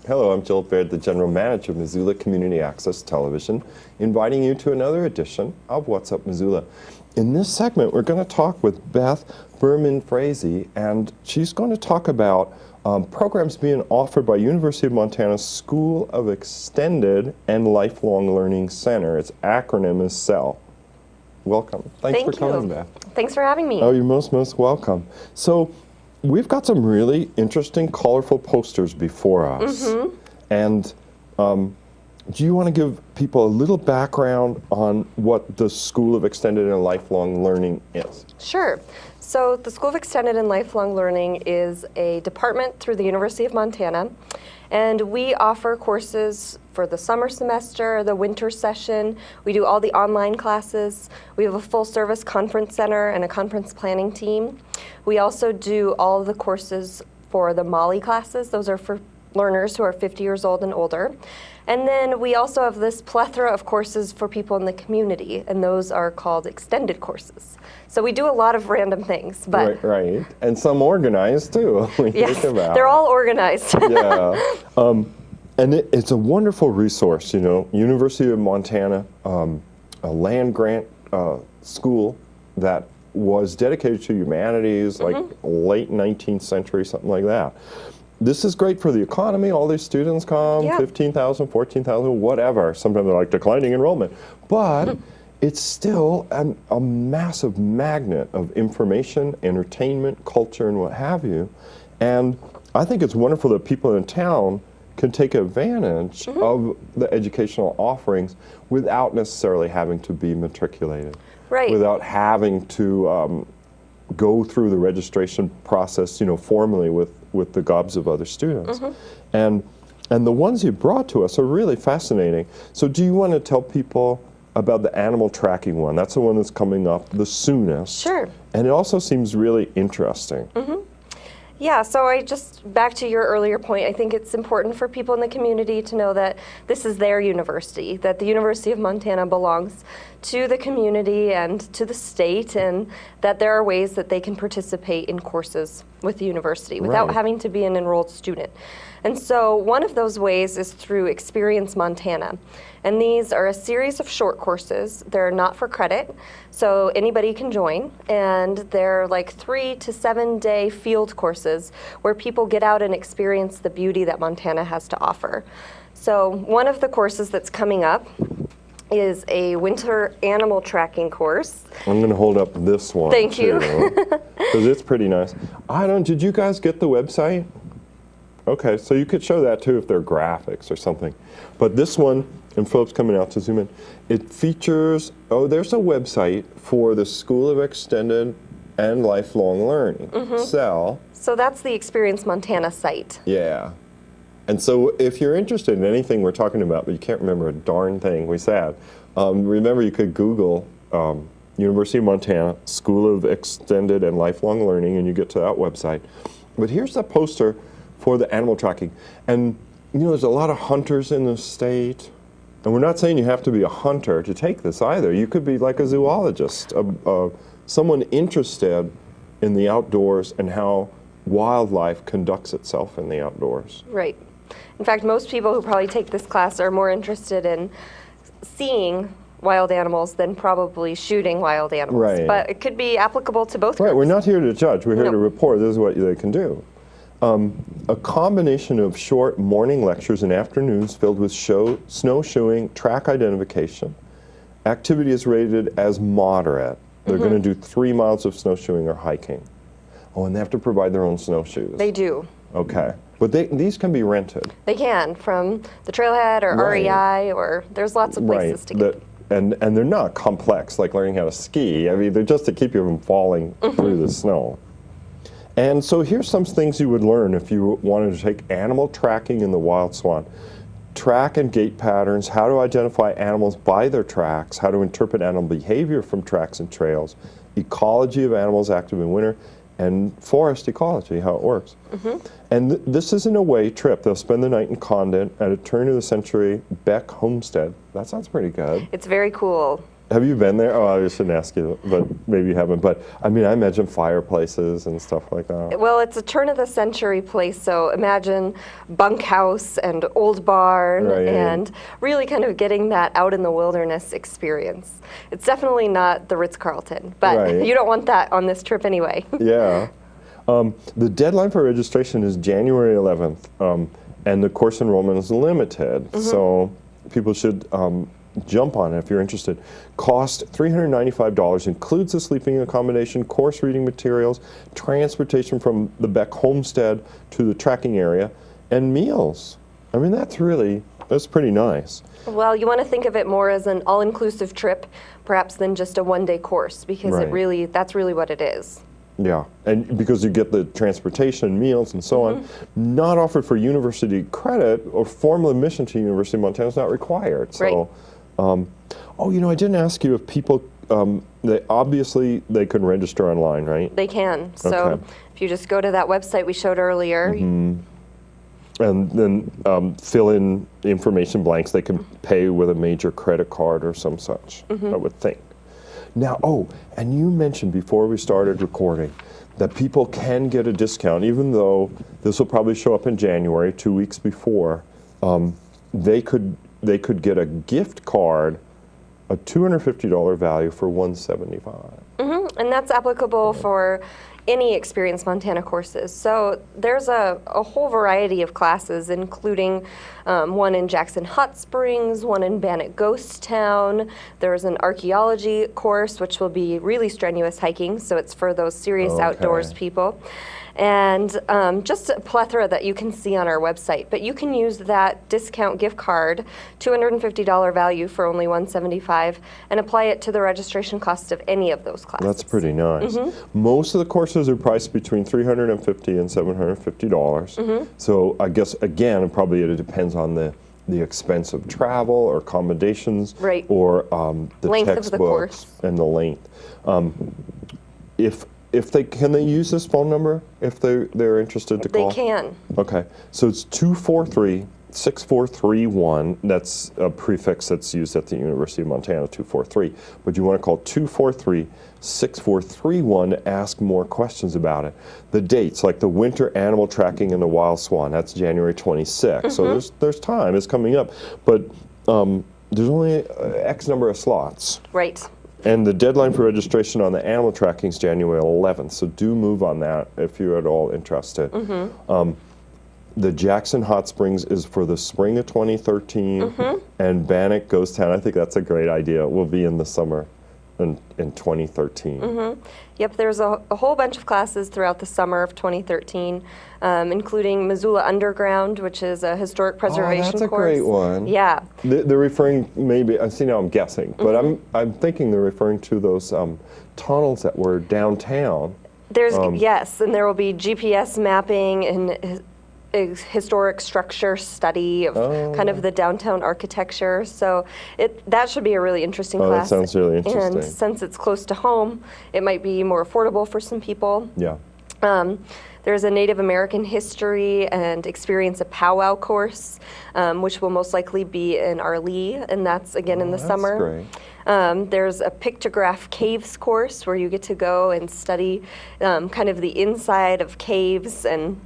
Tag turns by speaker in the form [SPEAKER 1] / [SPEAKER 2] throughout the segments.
[SPEAKER 1] Hello, I'm Joel Baird, the General Manager of Missoula Community Access Television, inviting you to another edition of What's Up Missoula. In this segment, we're going to talk with Beth Burman Frazee, and she's going to talk about programs being offered by University of Montana's School of Extended and Lifelong Learning Center. Its acronym is CEL. Welcome. Thanks for coming, Beth.
[SPEAKER 2] Thanks for having me.
[SPEAKER 1] Oh, you're most welcome. So, we've got some really interesting, colorful posters before us. And do you want to give people a little background on what the School of Extended and Lifelong Learning is?
[SPEAKER 2] Sure. So the School of Extended and Lifelong Learning is a department through the University of Montana, and we offer courses for the summer semester, the winter session. We do all the online classes. We have a full-service conference center and a conference planning team. We also do all of the courses for the MOLLI classes. Those are for learners who are 50 years old and older. And then we also have this plethora of courses for people in the community, and those are called extended courses. So we do a lot of random things, but
[SPEAKER 1] right. And some organized too.
[SPEAKER 2] Yes, they're all organized.
[SPEAKER 1] Yeah, and it's a wonderful resource. You know, University of Montana, a land grant school that was dedicated to humanities, like late 19th century, something like that. This is great for the economy. All these students come, 15,000, 14,000, whatever. Sometimes they're like declining enrollment. But it's still a massive magnet of information, entertainment, culture, and what have you. And I think it's wonderful that people in town can take advantage of the educational offerings without necessarily having to be matriculated.
[SPEAKER 2] Right.
[SPEAKER 1] Without having to go through the registration process, you know, formally with the gobs of other students. And the ones you brought to us are really fascinating. So do you want to tell people about the animal tracking one? That's the one that's coming up the soonest.
[SPEAKER 2] Sure.
[SPEAKER 1] And it also seems really interesting.
[SPEAKER 2] Yeah, so back to your earlier point, I think it's important for people in the community to know that this is their university, that the University of Montana belongs to the community and to the state, and that there are ways that they can participate in courses with the university without having to be an enrolled student. And so one of those ways is through Experience Montana. And these are a series of short courses. They're not for credit, so anybody can join. And they're like 3 to 7 day field courses where people get out and experience the beauty that Montana has to offer. So one of the courses that's coming up is a winter animal tracking course.
[SPEAKER 1] I'm going to hold up this one.
[SPEAKER 2] Thank you.
[SPEAKER 1] Because it's pretty nice. Did you guys get the website? Okay, so you could show that too if they're graphics or something. But this one, and Philip's coming out to zoom in, it features, there's a website for the School of Extended and Lifelong Learning, CEL.
[SPEAKER 2] So that's the Experience Montana site.
[SPEAKER 1] Yeah. And so if you're interested in anything we're talking about, but you can't remember a darn thing we said, remember you could Google University of Montana School of Extended and Lifelong Learning, and you get to that website. But here's the poster for the animal tracking. And you know, there's a lot of hunters in the state, and we're not saying you have to be a hunter to take this either. You could be like a zoologist, someone interested in the outdoors and how wildlife conducts itself in the outdoors.
[SPEAKER 2] Right. In fact, most people who probably take this class are more interested in seeing wild animals than probably shooting wild animals.
[SPEAKER 1] Right.
[SPEAKER 2] But it could be applicable to both
[SPEAKER 1] Right,
[SPEAKER 2] groups.
[SPEAKER 1] we're not here to judge. We're here to report this is what they can do. A combination of short morning lectures and afternoons filled with snowshoeing, track identification. Activity is rated as moderate. They're going to do 3 miles of snowshoeing or hiking. Oh, and they have to provide their own snowshoes.
[SPEAKER 2] They do.
[SPEAKER 1] Okay. But these can be rented.
[SPEAKER 2] They can, from the Trailhead or REI, or there's lots of places to get.
[SPEAKER 1] And they're not complex, like learning how to ski. I mean, they're just to keep you from falling through the snow. And so here's some things you would learn if you wanted to take animal tracking in the wild swan. Track and gait patterns, how to identify animals by their tracks, how to interpret animal behavior from tracks and trails, ecology of animals active in winter, and forest ecology, how it works. And this is an away trip. They'll spend the night in Condon at a turn-of-the-century Beck homestead. That sounds pretty good.
[SPEAKER 2] It's very cool.
[SPEAKER 1] Have you been there? Oh, I shouldn't ask you, but maybe you haven't. But I mean, I imagine fireplaces and stuff like that.
[SPEAKER 2] Well, it's a turn of the century place, so imagine bunkhouse and old barn
[SPEAKER 1] Right.
[SPEAKER 2] and really kind of getting that out in the wilderness experience. It's definitely not the Ritz-Carlton, but
[SPEAKER 1] Right.
[SPEAKER 2] you don't want that on this trip anyway.
[SPEAKER 1] Yeah. The deadline for registration is January 11th, and the course enrollment is limited, so people should jump on it if you're interested. Cost $395, includes the sleeping accommodation, course reading materials, transportation from the Beck homestead to the tracking area, and meals. I mean, that's pretty nice.
[SPEAKER 2] Well, you want to think of it more as an all-inclusive trip, perhaps than just a one-day course, because
[SPEAKER 1] Right.
[SPEAKER 2] that's really what it is.
[SPEAKER 1] Yeah, and because you get the transportation, meals, and so on, not offered for university credit or formal admission to University of Montana is not required. So, I didn't ask you if people, they can register online, right?
[SPEAKER 2] They can. So
[SPEAKER 1] Okay.
[SPEAKER 2] if you just go to that website we showed earlier,
[SPEAKER 1] And then fill in information blanks. They can pay with a major credit card or some such, I would think. Now, and you mentioned before we started recording that people can get a discount, even though this will probably show up in January, 2 weeks before. They could get a gift card, a $250 value for $175.
[SPEAKER 2] and that's applicable for any Experience Montana courses. So there's a whole variety of classes, including one in Jackson Hot Springs, one in Bannock Ghost Town. There's an archaeology course, which will be really strenuous hiking, so it's for those serious outdoors people. And just a plethora that you can see on our website. But you can use that discount gift card, $250 value for only $175, and apply it to the registration cost of any of those classes.
[SPEAKER 1] That's pretty nice. Most of the courses are priced between $350 and $750. So I guess, again, probably it depends on the expense of travel or accommodations,
[SPEAKER 2] Right.
[SPEAKER 1] or the
[SPEAKER 2] Length of the
[SPEAKER 1] textbooks
[SPEAKER 2] course.
[SPEAKER 1] and the length. If they can they use this phone number if they're interested to call?
[SPEAKER 2] They can.
[SPEAKER 1] Okay, so it's 243-6431. That's a prefix that's used at the University of Montana, 243. But you want to call 243-6431 to ask more questions about it. The dates, like the winter animal tracking and the wild swan, that's January 26th. So there's time. It's coming up. But there's only X number of slots.
[SPEAKER 2] Right.
[SPEAKER 1] And the deadline for registration on the animal tracking is January 11th, so do move on that if you're at all interested. The Jackson Hot Springs is for the spring of 2013, and Bannock Ghost Town, I think that's a great idea, will be in the summer in 2013.
[SPEAKER 2] Yep, there's a whole bunch of classes throughout the summer of 2013, including Missoula Underground, which is a historic preservation course.
[SPEAKER 1] Oh, that's a great one.
[SPEAKER 2] Yeah.
[SPEAKER 1] They're referring, maybe, I see now I'm guessing, but I'm thinking they're referring to those tunnels that were downtown.
[SPEAKER 2] There's yes, and there will be GPS mapping and historic structure study of kind of the downtown architecture. So that should be a really interesting class.
[SPEAKER 1] That sounds really interesting.
[SPEAKER 2] And since it's close to home, it might be more affordable for some people.
[SPEAKER 1] Yeah.
[SPEAKER 2] There's a Native American history and experience a powwow course, which will most likely be in Arlee, and that's again in the summer.
[SPEAKER 1] Great.
[SPEAKER 2] There's a pictograph caves course where you get to go and study kind of the inside of caves and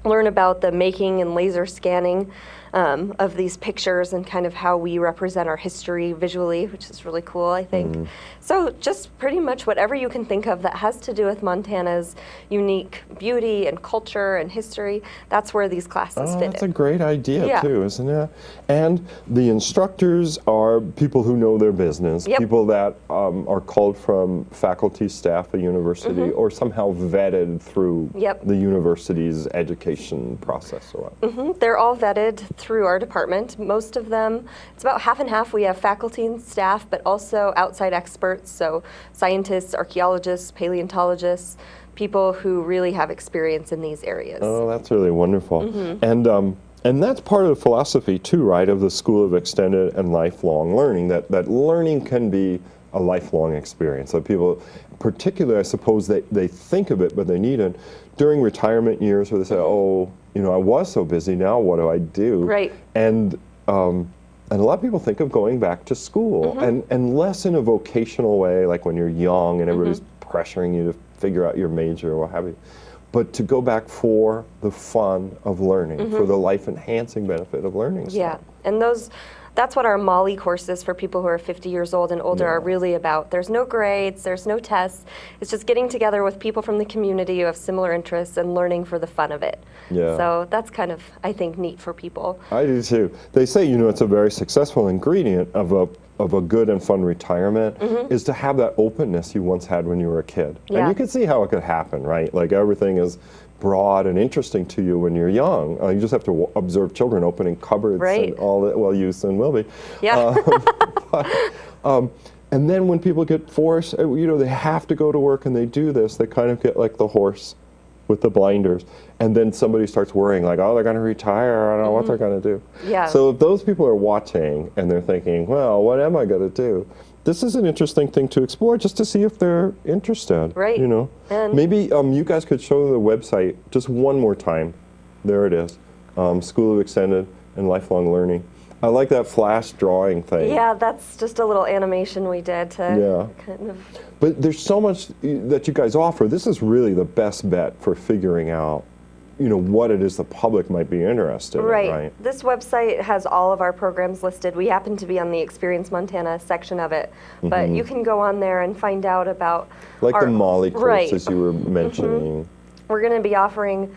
[SPEAKER 2] learn about the making and laser scanning of these pictures and kind of how we represent our history visually, which is really cool, I think. So just pretty much whatever you can think of that has to do with Montana's unique beauty and culture and history, that's where these classes fit
[SPEAKER 1] That's
[SPEAKER 2] in.
[SPEAKER 1] a great idea too, isn't it? And the instructors are people who know their business, people that are called from faculty, staff, a university, or somehow vetted through the university's education process or what.
[SPEAKER 2] They're all vetted through our department. Most of them, it's about half and half. We have faculty and staff, but also outside experts, so scientists, archaeologists, paleontologists, people who really have experience in these areas.
[SPEAKER 1] Oh, that's really wonderful. And that's part of the philosophy too, right, of the School of Extended and Lifelong Learning, that learning can be a lifelong experience. So people, particularly, I suppose, they think of it, but they need it during retirement years where they say, oh, I was so busy, now what do I do?
[SPEAKER 2] Right.
[SPEAKER 1] And and a lot of people think of going back to school, and less in a vocational way, like when you're young and everybody's pressuring you to figure out your major or what have you, but to go back for the fun of learning, for the life-enhancing benefit of learning.
[SPEAKER 2] Yeah, and that's what our Molly courses for people who are 50 years old and older are really about. There's no grades, there's no tests. It's just getting together with people from the community who have similar interests and learning for the fun of it.
[SPEAKER 1] Yeah.
[SPEAKER 2] So that's kind of, I think, neat for people.
[SPEAKER 1] I do too. They say, it's a very successful ingredient of a good and fun retirement is to have that openness you once had when you were a kid.
[SPEAKER 2] Yeah.
[SPEAKER 1] And you can see how it could happen, right? Like everything is broad and interesting to you when you're young. You just have to observe children opening cupboards and all that. Well, you soon will be.
[SPEAKER 2] Yeah.
[SPEAKER 1] And then when people get forced, they have to go to work and they do this, they kind of get like the horse with the blinders. And then somebody starts worrying like, oh, they're going to retire. I don't know what they're going to do.
[SPEAKER 2] Yeah.
[SPEAKER 1] So if those people are watching and they're thinking, well, what am I going to do? This is an interesting thing to explore just to see if they're interested.
[SPEAKER 2] Right. And
[SPEAKER 1] Maybe you guys could show the website just one more time. There it is. School of Extended and Lifelong Learning. I like that flash drawing thing.
[SPEAKER 2] yeah, that's just a little animation we did to kind of.
[SPEAKER 1] But there's so much that you guys offer. This is really the best bet for figuring out, what it is the public might be interested in, right?
[SPEAKER 2] This website has all of our programs listed. We happen to be on the Experience Montana section of it, but you can go on there and find out about
[SPEAKER 1] like the Molly
[SPEAKER 2] Right.
[SPEAKER 1] courses you were mentioning.
[SPEAKER 2] We're going to be offering,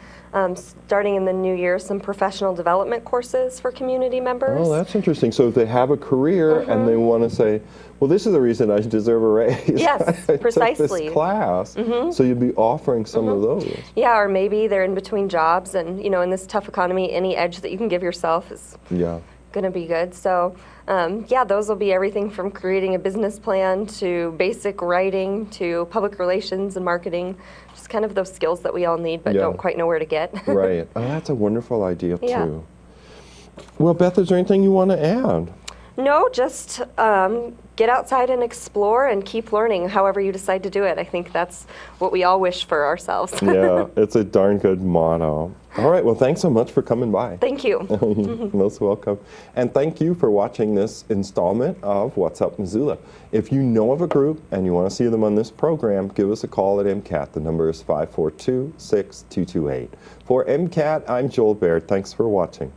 [SPEAKER 2] starting in the new year, some professional development courses for community members.
[SPEAKER 1] Oh, that's interesting. So if they have a career and they want to say, well, this is the reason I deserve a raise.
[SPEAKER 2] Yes,
[SPEAKER 1] I took
[SPEAKER 2] precisely.
[SPEAKER 1] this class. So you'd be offering some of those.
[SPEAKER 2] Yeah, or maybe they're in between jobs, and in this tough economy, any edge that you can give yourself is going to be good. So, those will be everything from creating a business plan to basic writing to public relations and marketing, just kind of those skills that we all need but don't quite know where to get.
[SPEAKER 1] Right. Oh, that's a wonderful idea
[SPEAKER 2] Yeah.
[SPEAKER 1] too. Well, Beth, is there anything you want to add?
[SPEAKER 2] No, just get outside and explore and keep learning however you decide to do it. I think that's what we all wish for ourselves.
[SPEAKER 1] Yeah, it's a darn good motto. All right, well, thanks so much for coming by.
[SPEAKER 2] Thank you.
[SPEAKER 1] Most welcome. And thank you for watching this installment of What's Up Missoula. If you know of a group and you want to see them on this program, give us a call at MCAT. The number is 542-6228. For MCAT, I'm Joel Baird. Thanks for watching.